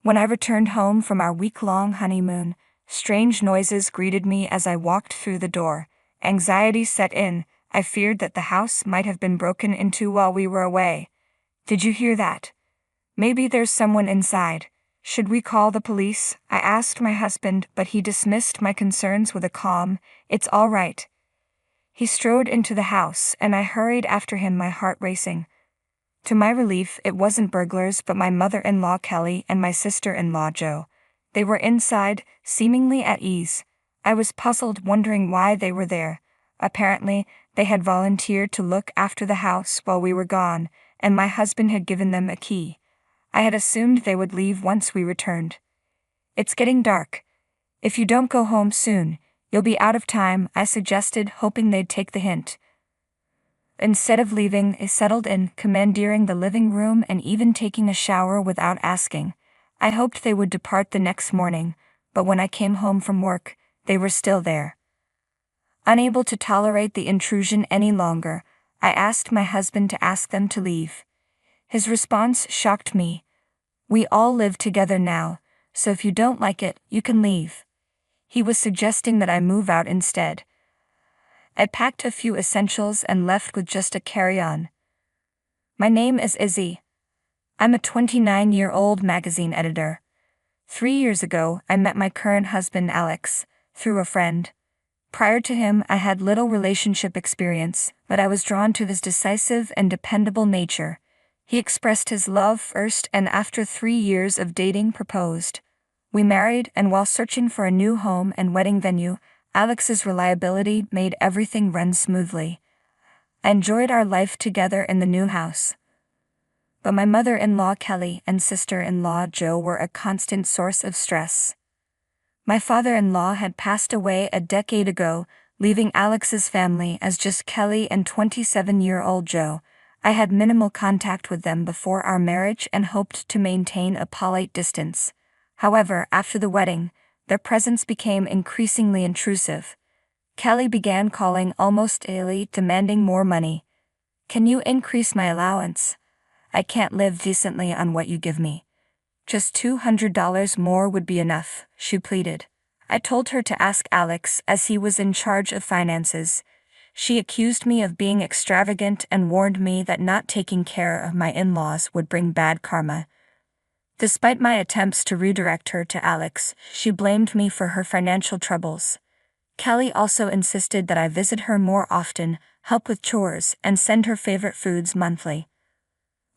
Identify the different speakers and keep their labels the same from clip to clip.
Speaker 1: When I returned home from our week-long honeymoon, strange noises greeted me as I walked through the door. Anxiety set in. I feared that the house might have been broken into while we were away. "Did you hear that? Maybe there's someone inside. Should we call the police?" I asked my husband, but he dismissed my concerns with a calm, "It's all right." He strode into the house, and I hurried after him, my heart racing. To my relief, it wasn't burglars but my mother-in-law Kelly and my sister-in-law Jo. They were inside, seemingly at ease. I was puzzled, wondering why they were there. Apparently, they had volunteered to look after the house while we were gone, and my husband had given them a key. I had assumed they would leave once we returned. "It's getting dark. If you don't go home soon, you'll be out of time," I suggested, hoping they'd take the hint. Instead of leaving, they settled in, commandeering the living room and even taking a shower without asking. I hoped they would depart the next morning, but when I came home from work, they were still there. Unable to tolerate the intrusion any longer, I asked my husband to ask them to leave. His response shocked me. "We all live together now, so if you don't like it, you can leave." He was suggesting that I move out instead. I packed a few essentials and left with just a carry-on. My name is Izzy. I'm a 29-year-old magazine editor. 3 years ago, I met my current husband Alex, through a friend. Prior to him, I had little relationship experience, but I was drawn to his decisive and dependable nature. He expressed his love first and after 3 years of dating proposed. We married, and while searching for a new home and wedding venue, Alex's reliability made everything run smoothly. I enjoyed our life together in the new house. But my mother-in-law Kelly and sister-in-law Jo were a constant source of stress. My father-in-law had passed away a decade ago, leaving Alex's family as just Kelly and 27-year-old Jo. I had minimal contact with them before our marriage and hoped to maintain a polite distance. However, after the wedding, their presence became increasingly intrusive. Kelly began calling almost daily, demanding more money. "Can you increase my allowance? I can't live decently on what you give me. Just $200 more would be enough," she pleaded. I told her to ask Alex, as he was in charge of finances. She accused me of being extravagant and warned me that not taking care of my in-laws would bring bad karma. Despite my attempts to redirect her to Alex, she blamed me for her financial troubles. Kelly also insisted that I visit her more often, help with chores, and send her favorite foods monthly.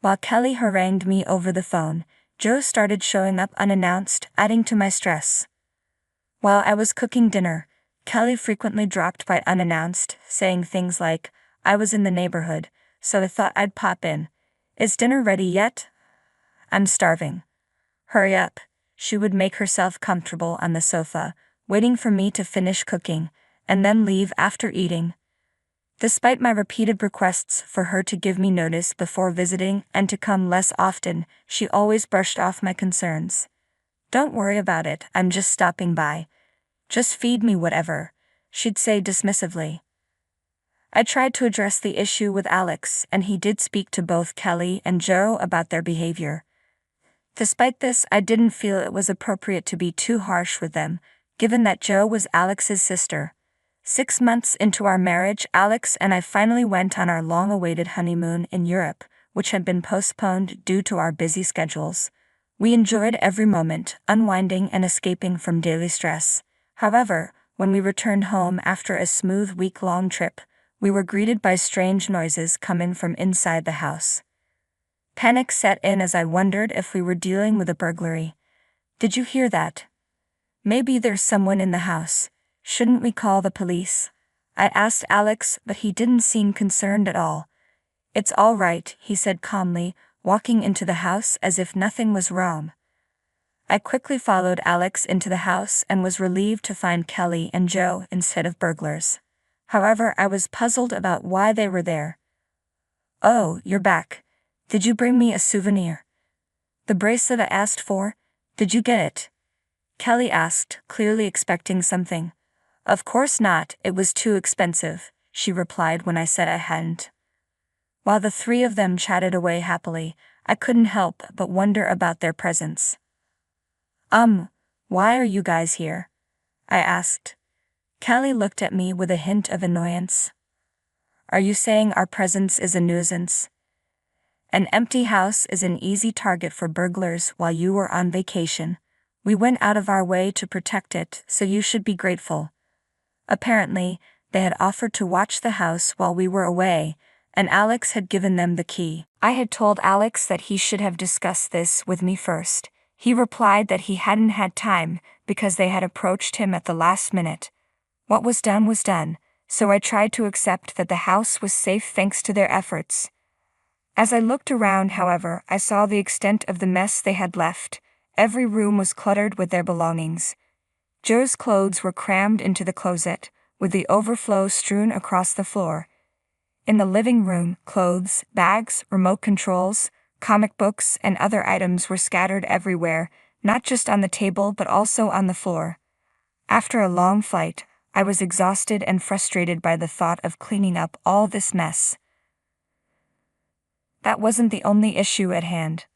Speaker 1: While Kelly harangued me over the phone, Jo started showing up unannounced, adding to my stress. While I was cooking dinner, Kelly frequently dropped by unannounced, saying things like, "I was in the neighborhood, so I thought I'd pop in. Is dinner ready yet? I'm starving. Hurry up." She would make herself comfortable on the sofa, waiting for me to finish cooking, and then leave after eating. Despite my repeated requests for her to give me notice before visiting and to come less often, she always brushed off my concerns. "Don't worry about it, I'm just stopping by. Just feed me whatever," she'd say dismissively. I tried to address the issue with Alex, and he did speak to both Kelly and Jo about their behavior. Despite this, I didn't feel it was appropriate to be too harsh with them, given that Jo was Alex's sister. 6 months into our marriage, Alex and I finally went on our long-awaited honeymoon in Europe, which had been postponed due to our busy schedules. We enjoyed every moment, unwinding and escaping from daily stress. However, when we returned home after a smooth week-long trip, we were greeted by strange noises coming from inside the house. Panic set in as I wondered if we were dealing with a burglary. "Did you hear that? Maybe there's someone in the house. Shouldn't we call the police?" I asked Alex, but he didn't seem concerned at all. "It's all right," he said calmly, walking into the house as if nothing was wrong. I quickly followed Alex into the house and was relieved to find Kelly and Jo instead of burglars. However, I was puzzled about why they were there. "Oh, you're back. Did you bring me a souvenir? The bracelet I asked for? Did you get it?" Kelly asked, clearly expecting something. "Of course not, it was too expensive," she replied when I said I hadn't. While the three of them chatted away happily, I couldn't help but wonder about their presence. Why are you guys here? I asked. Kelly looked at me with a hint of annoyance. Are you saying our presence is a nuisance? An empty house is an easy target for burglars while you were on vacation. We went out of our way to protect it, so you should be grateful. Apparently, they had offered to watch the house while we were away, and Alex had given them the key. I had told Alex that he should have discussed this with me first. He replied that he hadn't had time because they had approached him at the last minute. What was done, so I tried to accept that the house was safe thanks to their efforts. As I looked around, however, I saw the extent of the mess they had left. Every room was cluttered with their belongings. Joe's clothes were crammed into the closet, with the overflow strewn across the floor. In the living room, clothes, bags, remote controls, comic books, and other items were scattered everywhere, not just on the table but also on the floor. After a long flight, I was exhausted and frustrated by the thought of cleaning up all this mess. That wasn't the only issue at hand.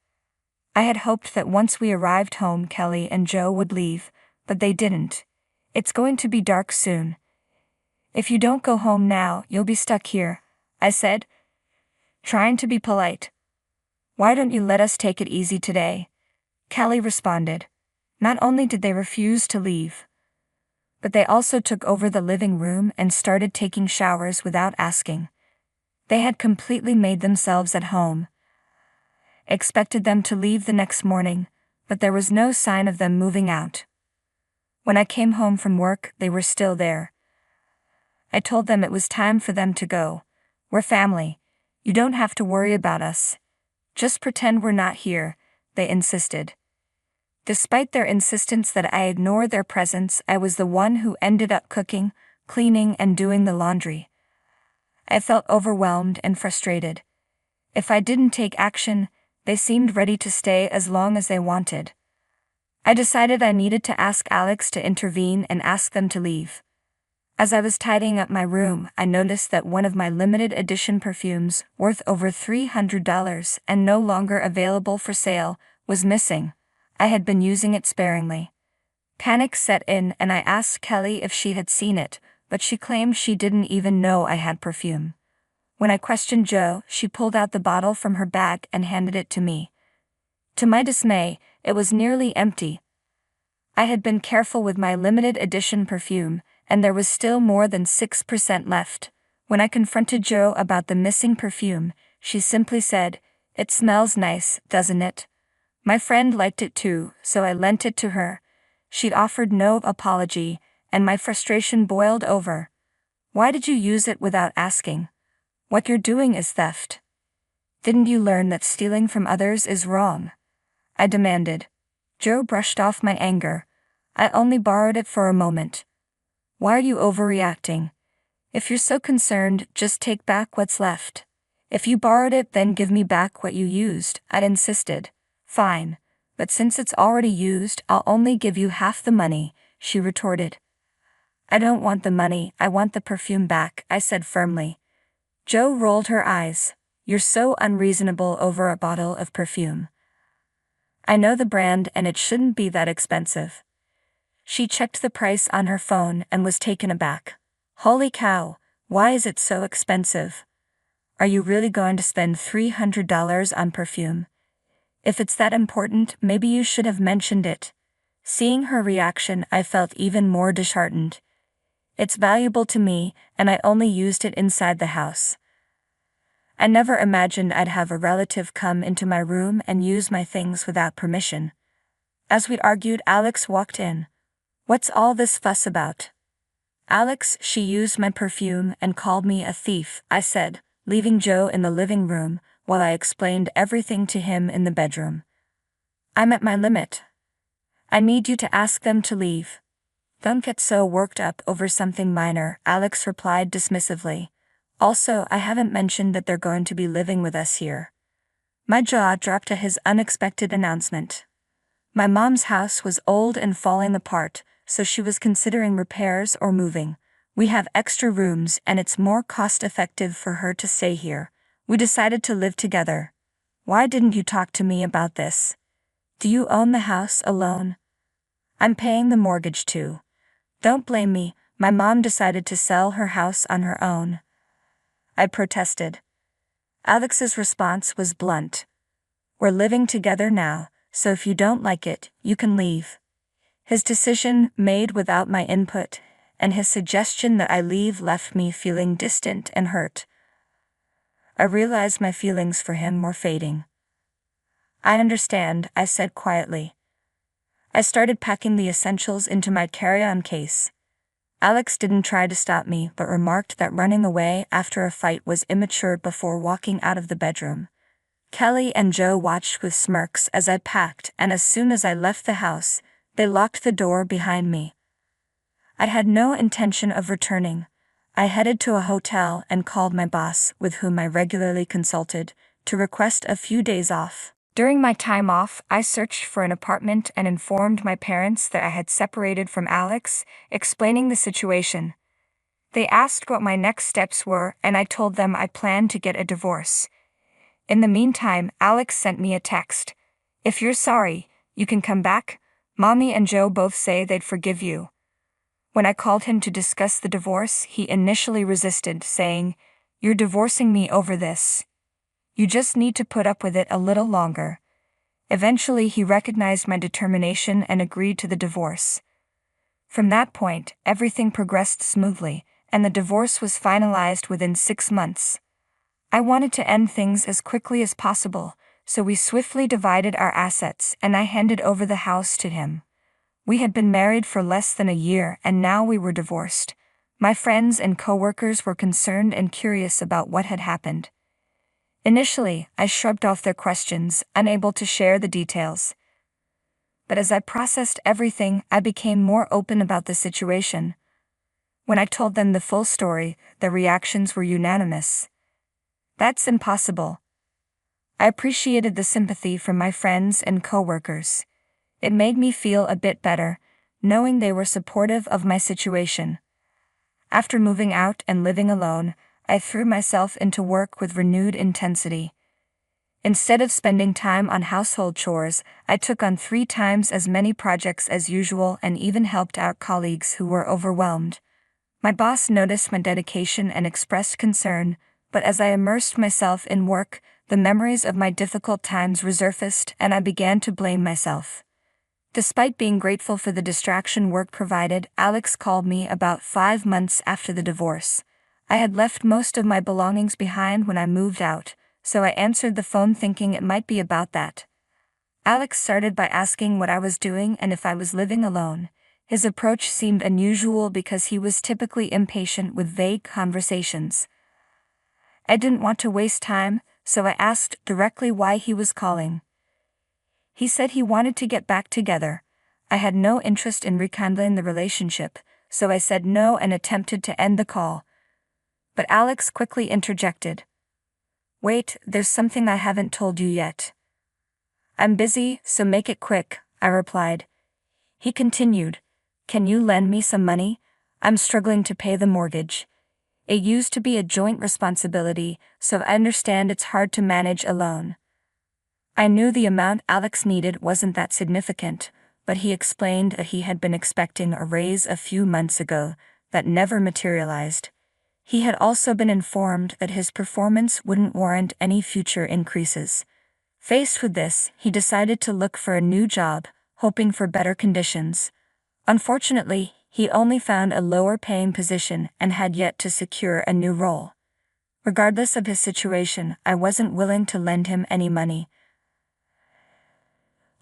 Speaker 1: I had hoped that once we arrived home, Kelly and Joe would leave, but they didn't. It's going to be dark soon. If you don't go home now, you'll be stuck here, I said, trying to be polite. Why don't you let us take it easy today? Kelly responded. Not only did they refuse to leave, but they also took over the living room and started taking showers without asking. They had completely made themselves at home. Expected them to leave the next morning, but there was no sign of them moving out. When I came home from work, they were still there. I told them it was time for them to go. We're family. You don't have to worry about us. Just pretend we're not here, they insisted. Despite their insistence that I ignore their presence, I was the one who ended up cooking, cleaning, and doing the laundry. I felt overwhelmed and frustrated. If I didn't take action, they seemed ready to stay as long as they wanted. I decided I needed to ask Alex to intervene and ask them to leave. As I was tidying up my room, I noticed that one of my limited edition perfumes, worth over $300 and no longer available for sale, was missing. I had been using it sparingly. Panic set in and I asked Kelly if she had seen it, but she claimed she didn't even know I had perfume. When I questioned Joe, she pulled out the bottle from her bag and handed it to me. To my dismay, it was nearly empty. I had been careful with my limited edition perfume, and there was still more than 6% left. When I confronted Joe about the missing perfume, she simply said, "It smells nice, doesn't it?" My friend liked it too, so I lent it to her. She'd offered no apology, and my frustration boiled over. Why did you use it without asking? What you're doing is theft. Didn't you learn that stealing from others is wrong? I demanded. Joe brushed off my anger. I only borrowed it for a moment. Why are you overreacting? If you're so concerned, just take back what's left. If you borrowed it, then give me back what you used, I insisted. Fine, but since it's already used, I'll only give you half the money, she retorted. I don't want the money, I want the perfume back, I said firmly. Joe rolled her eyes. You're so unreasonable over a bottle of perfume. I know the brand and it shouldn't be that expensive. She checked the price on her phone and was taken aback. Holy cow, why is it so expensive? Are you really going to spend $300 on perfume? If it's that important, maybe you should have mentioned it. Seeing her reaction, I felt even more disheartened. It's valuable to me, and I only used it inside the house. I never imagined I'd have a relative come into my room and use my things without permission. As we'd argued, Alex walked in. What's all this fuss about? Alex, she used my perfume and called me a thief, I said, leaving Joe in the living room while I explained everything to him in the bedroom. I'm at my limit. I need you to ask them to leave. Don't get so worked up over something minor, Alex replied dismissively. Also, I haven't mentioned that they're going to be living with us here. My jaw dropped at his unexpected announcement. My mom's house was old and falling apart, so she was considering repairs or moving. We have extra rooms and it's more cost-effective for her to stay here. We decided to live together. Why didn't you talk to me about this? Do you own the house alone? I'm paying the mortgage too. Don't blame me, my mom decided to sell her house on her own. I protested. Alex's response was blunt. We're living together now, so if you don't like it, you can leave. His decision, made without my input, and his suggestion that I leave left me feeling distant and hurt. I realized my feelings for him were fading. I understand, I said quietly. I started packing the essentials into my carry-on case. Alex didn't try to stop me but remarked that running away after a fight was immature before walking out of the bedroom. Kelly and Joe watched with smirks as I packed, and as soon as I left the house, they locked the door behind me. I had no intention of returning. I headed to a hotel and called my boss, with whom I regularly consulted, to request a few days off. During my time off, I searched for an apartment and informed my parents that I had separated from Alex, explaining the situation. They asked what my next steps were, and I told them I planned to get a divorce. In the meantime, Alex sent me a text. If you're sorry, you can come back. Mommy and Joe both say they'd forgive you. When I called him to discuss the divorce, he initially resisted, saying, "You're divorcing me over this. You just need to put up with it a little longer." Eventually, he recognized my determination and agreed to the divorce. From that point, everything progressed smoothly, and the divorce was finalized within 6 months. I wanted to end things as quickly as possible, so we swiftly divided our assets and I handed over the house to him. We had been married for less than a year and now we were divorced. My friends and coworkers were concerned and curious about what had happened. Initially, I shrugged off their questions, unable to share the details. But as I processed everything, I became more open about the situation. When I told them the full story, their reactions were unanimous. "That's impossible." I appreciated the sympathy from my friends and coworkers. It made me feel a bit better, knowing they were supportive of my situation. After moving out and living alone, I threw myself into work with renewed intensity. Instead of spending time on household chores, I took on 3 times as many projects as usual and even helped out colleagues who were overwhelmed. My boss noticed my dedication and expressed concern, but as I immersed myself in work, the memories of my difficult times resurfaced and I began to blame myself. Despite being grateful for the distraction work provided, Alex called me about 5 months after the divorce. I had left most of my belongings behind when I moved out, so I answered the phone thinking it might be about that. Alex started by asking what I was doing and if I was living alone. His approach seemed unusual because he was typically impatient with vague conversations. I didn't want to waste time, so I asked directly why he was calling. He said he wanted to get back together. I had no interest in rekindling the relationship, so I said no and attempted to end the call. But Alex quickly interjected. "Wait, there's something I haven't told you yet." "I'm busy, so make it quick," I replied. He continued, "Can you lend me some money? I'm struggling to pay the mortgage. It used to be a joint responsibility, so I understand it's hard to manage alone." I knew the amount Alex needed wasn't that significant, but he explained that he had been expecting a raise a few months ago that never materialized. He had also been informed that his performance wouldn't warrant any future increases. Faced with this, he decided to look for a new job, hoping for better conditions. Unfortunately, he only found a lower-paying position and had yet to secure a new role. Regardless of his situation, I wasn't willing to lend him any money.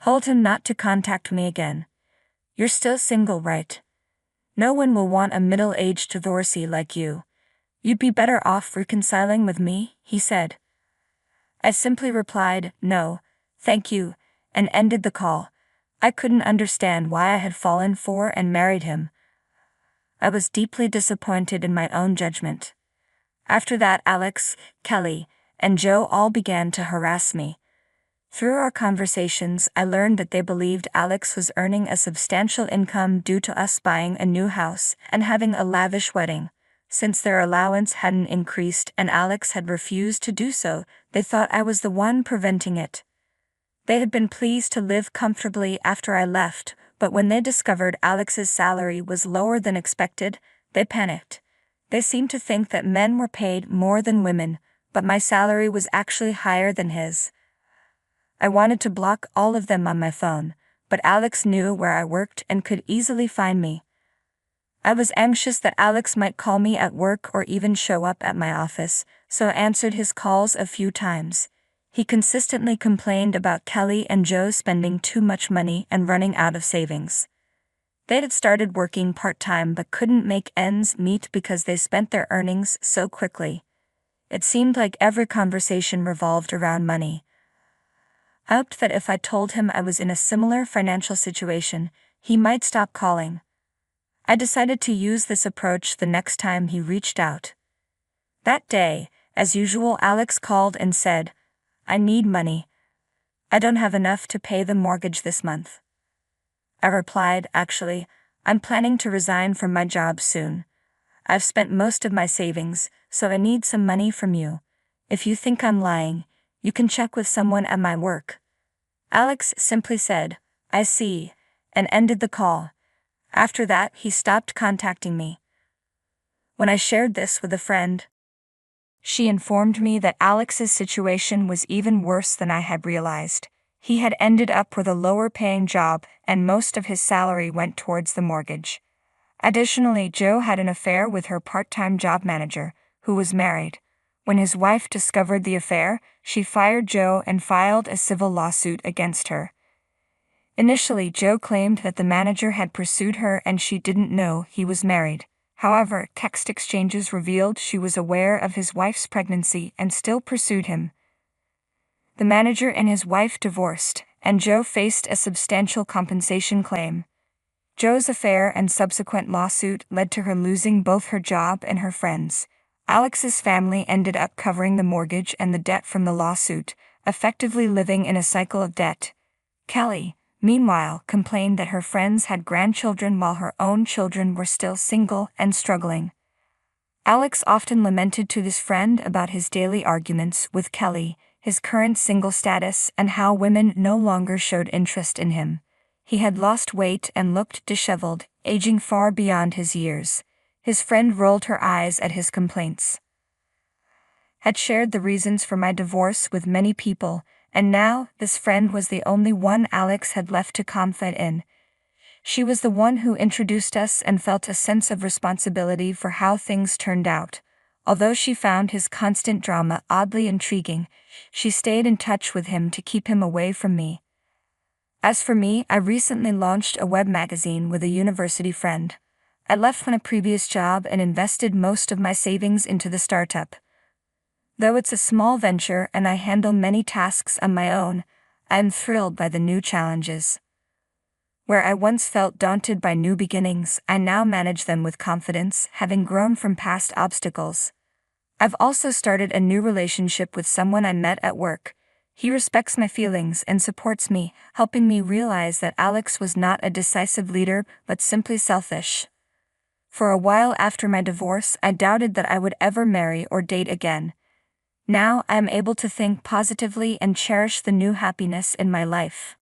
Speaker 1: Told him not to contact me again. "You're still single, right? No one will want a middle-aged divorcee like you. You'd be better off reconciling with me," he said. I simply replied, "No, thank you," and ended the call. I couldn't understand why I had fallen for and married him. I was deeply disappointed in my own judgment. After that, Alex, Kelly, and Joe all began to harass me. Through our conversations, I learned that they believed Alex was earning a substantial income due to us buying a new house and having a lavish wedding. Since their allowance hadn't increased and Alex had refused to do so, they thought I was the one preventing it. They had been pleased to live comfortably after I left, But when they discovered Alex's salary was lower than expected, they panicked. They seemed to think that men were paid more than women, but my salary was actually higher than his. I wanted to block all of them on my phone, but Alex knew where I worked and could easily find me. I was anxious that Alex might call me at work or even show up at my office, so I answered his calls a few times. He consistently complained about Kelly and Joe spending too much money and running out of savings. They had started working part-time but couldn't make ends meet because they spent their earnings so quickly. It seemed like every conversation revolved around money. I hoped that if I told him I was in a similar financial situation, he might stop calling. I decided to use this approach the next time he reached out. That day, as usual, Alex called and said, "I need money. I don't have enough to pay the mortgage this month." I replied, "Actually, I'm planning to resign from my job soon. I've spent most of my savings, so I need some money from you. If you think I'm lying, you can check with someone at my work." Alex simply said, "I see," and ended the call. After that, he stopped contacting me. When I shared this with a friend, she informed me that Alex's situation was even worse than I had realized. He had ended up with a lower-paying job, and most of his salary went towards the mortgage. Additionally, Joe had an affair with her part-time job manager, who was married. When his wife discovered the affair, she fired Joe and filed a civil lawsuit against her. Initially, Joe claimed that the manager had pursued her and she didn't know he was married. However, text exchanges revealed she was aware of his wife's pregnancy and still pursued him. The manager and his wife divorced, and Joe faced a substantial compensation claim. Joe's affair and subsequent lawsuit led to her losing both her job and her friends. Alex's family ended up covering the mortgage and the debt from the lawsuit, effectively living in a cycle of debt. Kelly, meanwhile, complained that her friends had grandchildren while her own children were still single and struggling. Alex often lamented to this friend about his daily arguments with Kelly, his current single status, and how women no longer showed interest in him. He had lost weight and looked disheveled, aging far beyond his years. His friend rolled her eyes at his complaints. Had shared the reasons for my divorce with many people, and now this friend was the only one Alex had left to confide in. She was the one who introduced us and felt a sense of responsibility for how things turned out. Although she found his constant drama oddly intriguing, she stayed in touch with him to keep him away from me. As for me, I recently launched a web magazine with a university friend. I left my previous job and invested most of my savings into the startup. Though it's a small venture and I handle many tasks on my own, I am thrilled by the new challenges. Where I once felt daunted by new beginnings, I now manage them with confidence, having grown from past obstacles. I've also started a new relationship with someone I met at work. He respects my feelings and supports me, helping me realize that Alex was not a decisive leader but simply selfish. For a while after my divorce, I doubted that I would ever marry or date again. Now I am able to think positively and cherish the new happiness in my life.